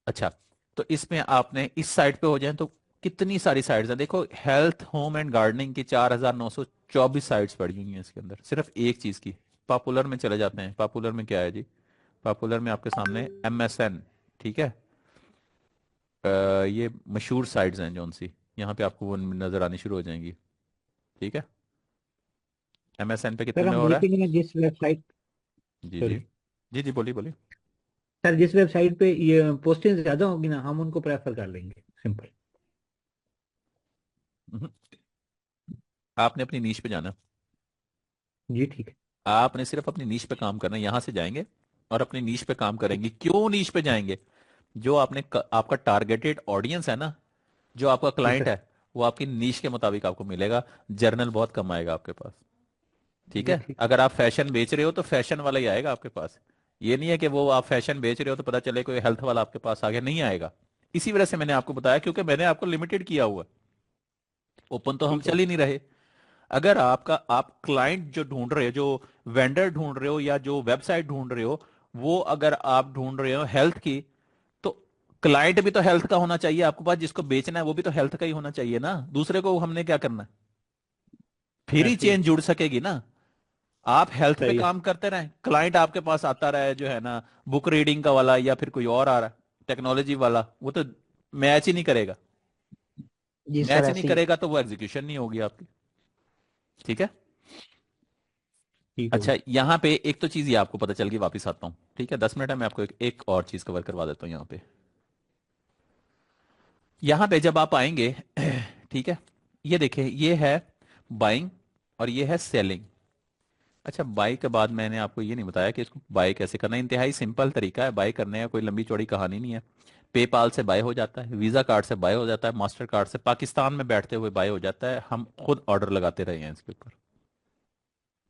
अच्छा, तो इसमें आपने इस साइड पे हो जाए तो कितनी सारी साइड्स हैं देखो, हेल्थ, होम एंड गार्डनिंग की 4924 साइट्स पड़ी हुई हैं इसके अंदर, सिर्फ एक चीज की। पॉपुलर में चले जाते हैं, पॉपुलर में क्या है जी, पॉपुलर में आपके सामने MSN। ठीक है। ये मशहूर साइट्स हैं जौन सी, यहाँ पे आपको वो नजर आनी शुरू हो जाएंगी। ठीक है। MSN पे कितने सर में हम हो रहा है? देखेंगे ना जिस वेबसाइट, जी जी। सॉरी जी जी, बोलिए बोलिए। सर, जिस वेबसाइट पे ये पोस्टिंग ज्यादा होगी ना, हम उनको प्रेफर कर लेंगे, सिंपल। हम्म, आपने अपनी नीश पे जाना, जी ठीक है। आपने सिर्फ अपनी नीश पे काम करना है, यहां से जाएंगे और अपनी नीश पे काम करेंगे। क्यों नीश पे जाएंगे? जो आपका टारगेटेड ऑडियंस है ना, जो आपका जी क्लाइंट सर। है, वो आपकी नीश के मुताबिक आपको मिलेगा। जर्नल बहुत कम आएगा आपके पास। ठीक जी है। ठीक। अगर आप फैशन बेच रहे हो तो फैशन वाला ही आएगा आपके पास। ये नहीं है कि वो आप फैशन बेच रहे हो तो पता चले कोई हेल्थ वाला आपके पास आ गया, नहीं आएगा। इसी वजह से मैंने आपको बताया, क्योंकि मैंने आपको लिमिटेड किया हुआ है, ओपन तो हम ठीक है। चल ही नहीं रहे। अगर आप क्लाइंट जो ढूंढ रहे हो, जो वेंडर ढूंढ रहे हो, या जो वेबसाइट ढूंढ रहे हो, वो अगर आप ढूंढ रहे हो हेल्थ की, तो क्लाइंट भी तो हेल्थ का होना चाहिए आपके पास, जिसको बेचना है वो भी तो हेल्थ का ही होना चाहिए ना। दूसरे को हमने क्या करना है, फिर ही ऐसे ही। चेन जुड़ सकेगी ना। आप हेल्थ पे सही है। काम करते रहें, क्लाइंट आपके पास आता रहे जो है ना, बुक रीडिंग का वाला या फिर कोई और आ रहा है टेक्नोलॉजी वाला, वो तो मैच ही नहीं करेगा। जी सर मैच नहीं ऐसे ही। करेगा तो वो एग्जीक्यूशन नहीं होगी आपकी। ठीक है। ठीक अच्छा, होगी। यहाँ पे एक तो चीज ये आपको पता चल गई, वापस आता हूँ। ठीक है, 10 मिनट है, मैं आपको एक और चीज कवर करवा देता हूँ यहाँ पे। यहाँ पे जब आप आएंगे ठीक है, ये देखें, ये है बाइंग और ये है सेलिंग। अच्छा, बाई के बाद मैंने आपको ये नहीं बताया कि इसको बाय कैसे करना है। इंतहाई सिंपल तरीका है बाय करने का, कोई लंबी चौड़ी कहानी नहीं है। पेपाल से बाय हो जाता है, वीजा कार्ड से बाय हो जाता है, मास्टर कार्ड से पाकिस्तान में बैठते हुए बाय हो जाता है। हम खुद ऑर्डर लगाते रहे हैं इसके ऊपर।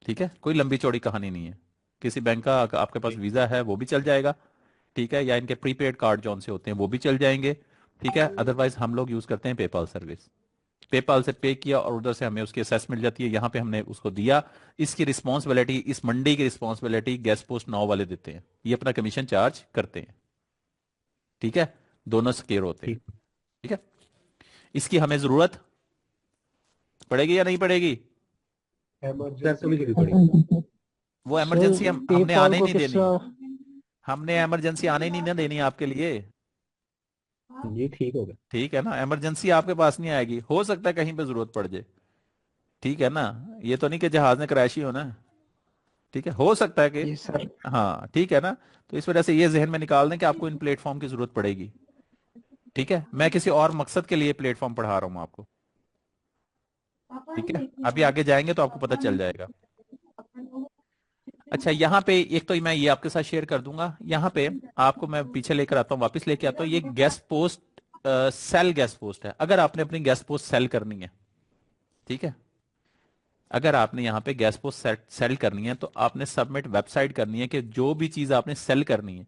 ठीक है, कोई लंबी चौड़ी कहानी नहीं है। किसी बैंक का आपके पास ठीक। वीजा है वो भी चल जाएगा। ठीक है, या इनके प्रीपेड कार्ड जौन से होते हैं वो भी चल जाएंगे। ठीक है, अदरवाइज हम लोग यूज करते हैं पेपाल सर्विस। पेपाल से पे किया और उधर से हमें उसकी असेस मिल जाती है, यहाँ पे हमने उसको दिया। इसकी रिस्पॉन्सिबिलिटी, इस मंडी की रिस्पॉन्सिबिलिटी गेस्ट पोस्ट 9 वाले देते हैं, ये अपना कमीशन चार्ज करते हैं। ठीक है, दोनों स्केयर होते हैं। ठीक। ठीक है, इसकी हमें जरूरत पड़ेगी या नहीं पड़ेगी? सर इमरजेंसी कभी के कभी लिए। पड़ेगी। वो सर इमरजेंसी हमने पेपाल आने ही को नहीं किस देनी। हमने इमरजेंसी आने ही नहीं ना देनी आपके लिए। जी ठीक होगा। ठीक है ना, इमरजेंसी आपके पास नहीं आएगी, हो सकता है कहीं पे जरूरत पड़ जाए। ठीक है ना, ये तो नहीं कि जहाज ने क्रैश ही होना है। ठीक है, हो सकता है कि, जी सर। हाँ ठीक है ना। तो इस वजह से ये जहन में निकाल दें कि आपको इन प्लेटफॉर्म की जरूरत पड़ेगी। ठीक है, मैं किसी और मकसद के लिए प्लेटफॉर्म पढ़ा रहा हूं आपको। ठीक है, अभी आगे जाएंगे तो आपको पता चल जाएगा। अच्छा, यहाँ पे एक तो मैं ये आपके साथ शेयर कर दूंगा, यहाँ पे आपको मैं पीछे लेकर आता हूँ, वापस लेके आता हूँ। ये guest post, sale guest post है। अगर आपने अपनी गेस्ट पोस्ट सेल करनी है, ठीक है, अगर आपने यहाँ पे गेस्ट पोस्ट सेल करनी है, तो आपने सबमिट वेबसाइट करनी है कि जो भी चीज आपने सेल करनी है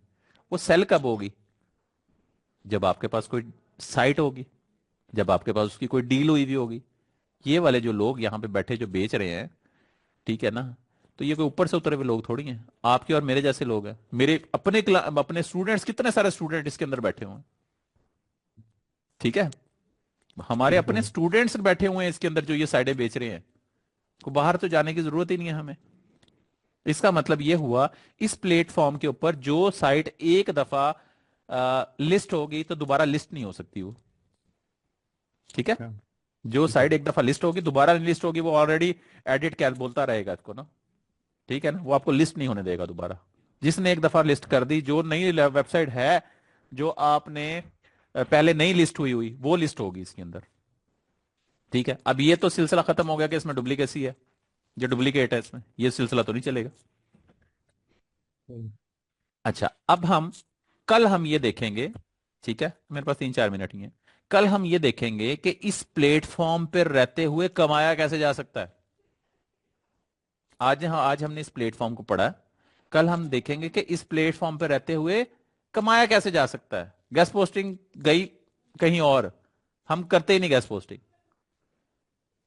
वो सेल कब होगी, जब आपके पास कोई साइट होगी, जब आपके पास उसकी कोई डील हुई भी होगी। ये वाले जो लोग यहाँ पे बैठे जो बेच रहे हैं, ठीक है ना, तो ये कोई ऊपर से उतरे हुए लोग थोड़ी हैं, आपके और मेरे जैसे लोग हैं। मेरे अपने स्टूडेंट्स, कितने सारे स्टूडेंट इसके अंदर बैठे हुए हैं। ठीक है, हमारे ठीक अपने होगा। स्टूडेंट्स बैठे हुए हैं इसके अंदर जो ये साइडें बेच रहे हैं, को बाहर तो जाने की जरूरत ही नहीं है हमें। इसका मतलब ये हुआ, इस प्लेटफॉर्म के ऊपर जो साइट एक दफा लिस्ट होगी तो दोबारा लिस्ट नहीं हो सकती वो। ठीक है, हाँ, जो ठीक है साइट सर। एक दफा लिस्ट होगी दोबारा नहीं लिस्ट होगी, वो ऑलरेडी एडिट कैल बोलता रहेगा इसको ना। ठीक है ना, वो आपको लिस्ट नहीं होने देगा दोबारा। जिसने एक दफा लिस्ट कर दी, जो नई वेबसाइट है, जो आपने पहले नई लिस्ट हुई हुई वो लिस्ट होगी इसके अंदर। ठीक है, अब ये तो सिलसिला खत्म हो गया कि इसमें डुप्लीकेसी है, जो डुप्लीकेट है इसमें, ये सिलसिला तो नहीं चलेगा। हम्म। अच्छा, अब कल हम ये देखेंगे। ठीक है, मेरे पास 3-4 मिनट ही है। कल हम ये देखेंगे कि इस प्लेटफॉर्म पर रहते हुए कमाया कैसे जा सकता है। आज हमने इस प्लेटफॉर्म को पढ़ा, कल हम देखेंगे कि इस प्लेटफॉर्म पे रहते हुए कमाया कैसे जा सकता है। गैस पोस्टिंग गई कहीं और, हम करते ही नहीं गैस पोस्टिंग,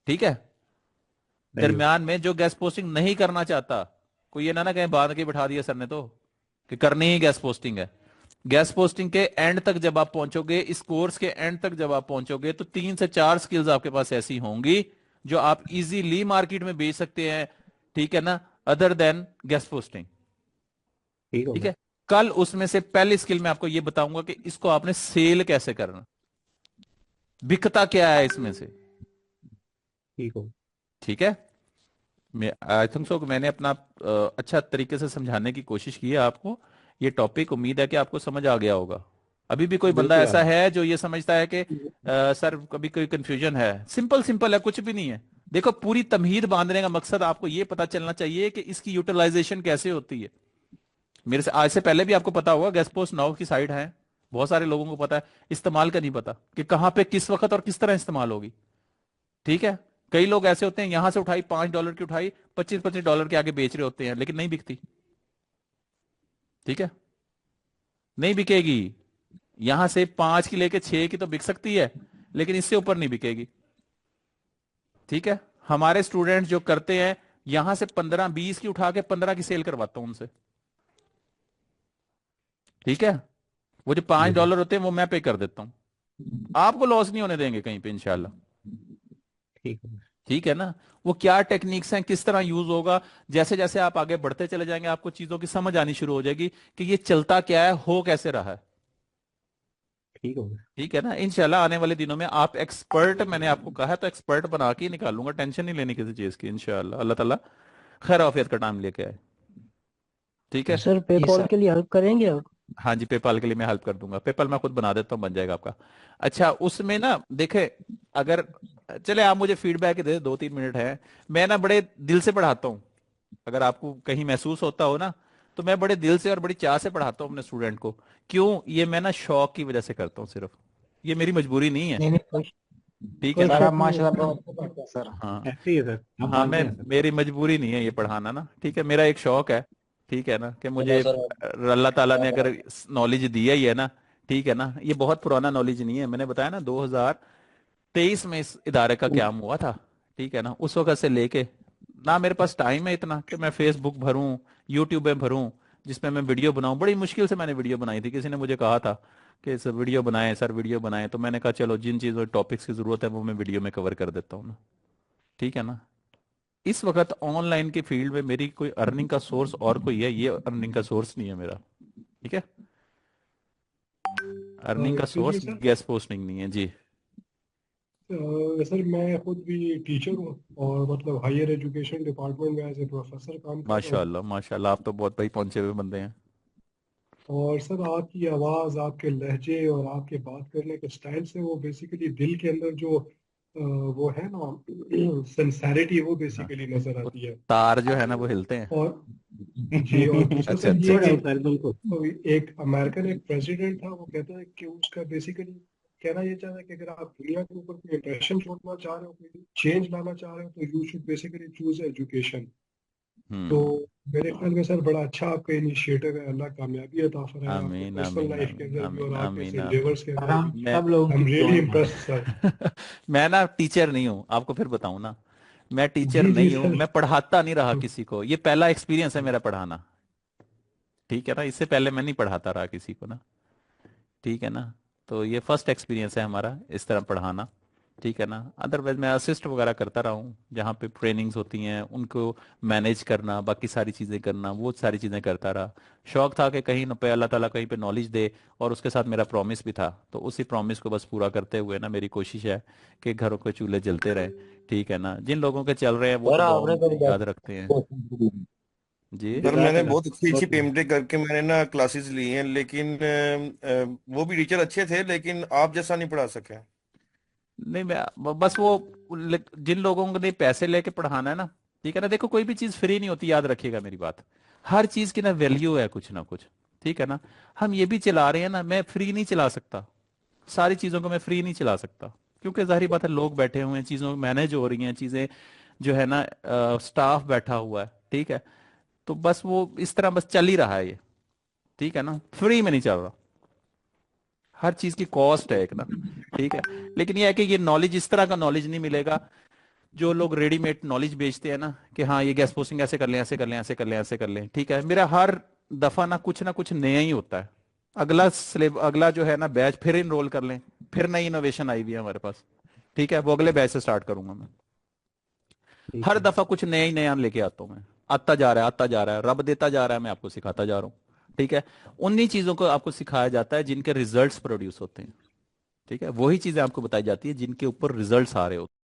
ठीक है। सही हो। दरमियान में जो गैस पोस्टिंग नहीं करना चाहता, कोई ये ना कहीं बांध के बिठा दिया सर ने तो कि करनी ही गैस पोस्टिंग है। गैस पोस्टिंग के एंड तक जब आप पहुंचोगे, इस कोर्स के एंड तक जब आप पहुंचोगे, तो 3 से 4 स्किल्स आपके पास ऐसी होंगी जो आप इजीली मार्केट में बेच सकते हैं, ठीक है ना, अदर देन गैस पोस्टिंग, ठीक हो ठीक गया। है। कल उसमें से पहली स्किल मैं आपको ये बताऊंगा कि इसको आपने सेल कैसे करना, बिकता क्या है इसमें से, ठीक हो। ठीक है। मैं आई थिंक सो मैंने अपना अच्छा तरीके से समझाने की कोशिश की है आपको ये टॉपिक। उम्मीद है कि आपको समझ आ गया होगा। अभी भी कोई बंदा बिल्कुल ऐसा आप। है जो ये समझता है कि सर कभी कोई कंफ्यूजन है? सिंपल सिंपल है, कुछ भी नहीं है। देखो, पूरी तमहीद बांधने का मकसद आपको ये पता चलना चाहिए कि इसकी यूटिलाइजेशन कैसे होती है। मेरे से आज से पहले भी आपको पता होगा गैस पोस्ट नाउ की साइट है, बहुत सारे लोगों को पता है, इस्तेमाल का नहीं पता कि कहां पे किस वक्त और किस तरह इस्तेमाल होगी, ठीक है। कई लोग ऐसे होते हैं, यहां से उठाई $5 की उठाई, $25-25 के आगे बेच रहे होते हैं, लेकिन नहीं बिकती, ठीक है, नहीं बिकेगी। यहां से 5 की लेके 6 की तो बिक सकती है, लेकिन इससे ऊपर नहीं बिकेगी, ठीक है। हमारे स्टूडेंट जो करते हैं, यहां से 15-20 की उठा के 15 की सेल करवाता हूं उनसे, ठीक है। वो जो पांच जी सर। डॉलर होते हैं वो मैं पे कर देता हूं, आपको लॉस नहीं होने देंगे कहीं पे इंशाल्लाह, ठीक हो। ठीक है ना। वो क्या टेक्निक्स हैं, किस तरह यूज होगा, जैसे जैसे आप आगे बढ़ते चले जाएंगे आपको चीजों की समझ आनी शुरू हो जाएगी कि ये चलता क्या है, हो कैसे रहा है, ठीक हो गया। ठीक है ना। इंशाल्लाह आने वाले दिनों में आप एक्सपर्ट, मैंने आपको कहा है तो एक्सपर्ट बना के ही निकालूंगा, टेंशन नहीं लेनी किसी चीज की, इंशाल्लाह अल्लाह ताला खैर आफियत का टाइम लेके आए, ठीक है। सर जी पेपॉल सर। के लिए हेल्प करेंगे आप? हाँ जी, पेपाल के लिए मैं हेल्प कर दूंगा, पेपाल मैं खुद बना देता हूँ, बन जाएगा आपका। अच्छा, उसमें ना देखे, अगर चले आप मुझे फीडबैक दे, 2-3 मिनट है, मैं ना बड़े दिल से पढ़ाता हूँ। अगर आपको कहीं महसूस होता हो ना, तो मैं बड़े दिल से और बड़ी चाह से पढ़ाता हूँ अपने स्टूडेंट को। क्यों? ये मैं ना शौक की वजह से करता हूँ सिर्फ, ये मेरी मजबूरी नहीं है, नहीं नहीं, कोई ठीक है कोई ना। सर आप शक नहीं माशाल्लाह है। बहुत अच्छा पढ़ाते हैं सर। हाँ ऐसे ही है सर, हम हाँ, मैं मानते हैं सर। मेरी मजबूरी नहीं है ये पढ़ाना ना, ठीक है, मेरा एक शौक है, ठीक है ना, कि चलो मुझे सर अल्लाह ताला ने आप अगर नॉलेज दिया ही है ना, ठीक है ना। ये बहुत पुराना नॉलेज नहीं है, मैंने बताया ना 2023 में इस इदारे का क्याम हुआ था, ठीक है ना। उस वक्त से लेके ना मेरे पास टाइम है इतना कि मैं फेसबुक भरूं, यूट्यूब में भरूं, जिसमें मैं वीडियो बनाऊं। बड़ी मुश्किल से मैंने वीडियो बनाई थी, किसी ने मुझे कहा था कि सर वीडियो बनाएं, सर वीडियो बनाएं, तो मैंने कहा चलो जिन चीज़ों टॉपिक्स की जरूरत है वो मैं वीडियो में कवर कर देता हूँ ना, ठीक है ना। इस वक्त ऑनलाइन के फील्ड में मेरी कोई अर्निंग का सोर्स और कोई है, ये अर्निंग का सोर्स नहीं है मेरा, ठीक है। अर्निंग का excuse me source sir. Gas posting नहीं है जी। सर मैं खुद भी टीचर हूँ और मतलब हायर एजुकेशन डिपार्टमेंट में एज ए प्रोफेसर काम कर रहा हूँ। माशाल्लाह माशाल्लाह, आप तो बहुत भाई पहुंचे हुए बंदे हैं। और सर आपकी आवाज़, आपके लहजे और आपके बात करने के स्टाइल से वो बेसिकली दिल के अंदर जो वो है ना सिंसेरिटी, वो हाँ, बेसिकली नजर वो आती है। तार जो है ना वो हिलते हैं। और जी, और दूसरा अच्छा सर अच्छा ये नो कि अच्छा। डाउट सर, बिल्कुल। एक अमेरिकन एक प्रेसिडेंट था, वो कहता है कि उसका बेसिकली कहना ये चाहता है कि अगर आप दुनिया के ऊपर कोई इंप्रेशन छोड़ना चाह रहे हो, कोई चेंज लाना चाह रहे हो, तो you should basically choose education. तो हम्म। मेरे ख्याल में सर बड़ा अच्छा आपका इनिशिएटिव है, अल्लाह कामयाबी अता फरमाए आपके आमीन पर्सनल आमीन लाइफ के आमीन अंदर भी आमीन और आपके आमीन इस आमीन। एंडेवर्स के और अंदर हम भी। मैं सब लोगों आई की एम रियली दुआएं हैं। Impressed sir. मैं ना टीचर नहीं हूं, आपको फिर बताऊं ना, मैं टीचर जी जी नहीं हूं, सर। मैं पढ़ाता नहीं रहा किसी को, ये पहला एक्सपीरियंस है मेरा पढ़ाना, ठीक है ना। इससे पहले मैं नहीं पढ़ाता रहा किसी को ना, ठीक है ना। तो ये फर्स्ट एक्सपीरियंस है हमारा इस तरह पढ़ाना, ठीक है ना। अदरवाइज मैं असिस्ट वगैरह करता रहा हूँ, जहाँ पे ट्रेनिंग्स होती हैं उनको मैनेज करना, बाकी सारी चीज़ें करना, वो सारी चीज़ें करता रहा। शौक था कि कहीं न पे अल्लाह ताला कहीं पे नॉलेज दे, और उसके साथ मेरा प्रॉमिस भी था, तो उसी प्रॉमिस को बस पूरा करते हुए ना मेरी कोशिश है कि घरों के चूल्हे जलते रहे, ठीक है ना। जिन लोगों के चल रहे हैं वो सर तो दुआ आपने में कभी याद रखते हैं जी। सर मैंने जज़ाकल्लाह। बहुत अच्छी अच्छी बहुत बहुत। पेमेंटें करके मैंने ना क्लासेस ली हैं, लेकिन वो भी टीचर अच्छे थे, लेकिन आप जैसा नहीं पढ़ा सके। नहीं, मैं बस वो जिन लोगों ने पैसे लेके पढ़ाना है ना, ठीक है ना। देखो, कोई भी चीज फ्री नहीं होती, याद रखिएगा मेरी बात। हर चीज की ना वैल्यू है कुछ ना कुछ, ठीक है ना। हम ये भी चला रहे हैं ना, मैं फ्री नहीं चला सकता, सारी चीजों को मैं फ्री नहीं चला सकता, क्योंकि जाहिर बात है लोग बैठे हुए हैं, चीजों मैनेज हो रही हैं चीजें, जो है ना, स्टाफ बैठा हुआ है, ठीक है। तो बस वो इस तरह बस चल ही रहा है ये, ठीक है ना, फ्री में नहीं चल रहा, हर चीज की कॉस्ट है एक ना, ठीक है। लेकिन ये है कि ये नॉलेज, इस तरह का नॉलेज नहीं मिलेगा जो लोग रेडीमेड नॉलेज बेचते हैं ना, कि हाँ ये गैस पोस्टिंग ऐसे कर लें, ऐसे कर लें, ऐसे कर लें, ऐसे कर लें, ठीक है। मेरा हर दफा ना कुछ नया ही होता है, अगला जो है ना बैच फिर इनरोल कर लें, फिर नई इनोवेशन आई हुई है हमारे पास, ठीक है, वो अगले बैच से स्टार्ट करूंगा मैं। ठीक हर है। दफा कुछ नया ही नया लेके आता हूँ मैं, आता जा रहा है, आता जा रहा है, रब देता जा रहा है, मैं आपको सिखाता जा रहा हूँ, ठीक है। उन्हीं चीजों को आपको सिखाया जाता है जिनके रिजल्ट्स प्रोड्यूस होते हैं, ठीक है, वही चीजें आपको बताई जाती है जिनके ऊपर रिजल्ट्स आ रहे होते हैं।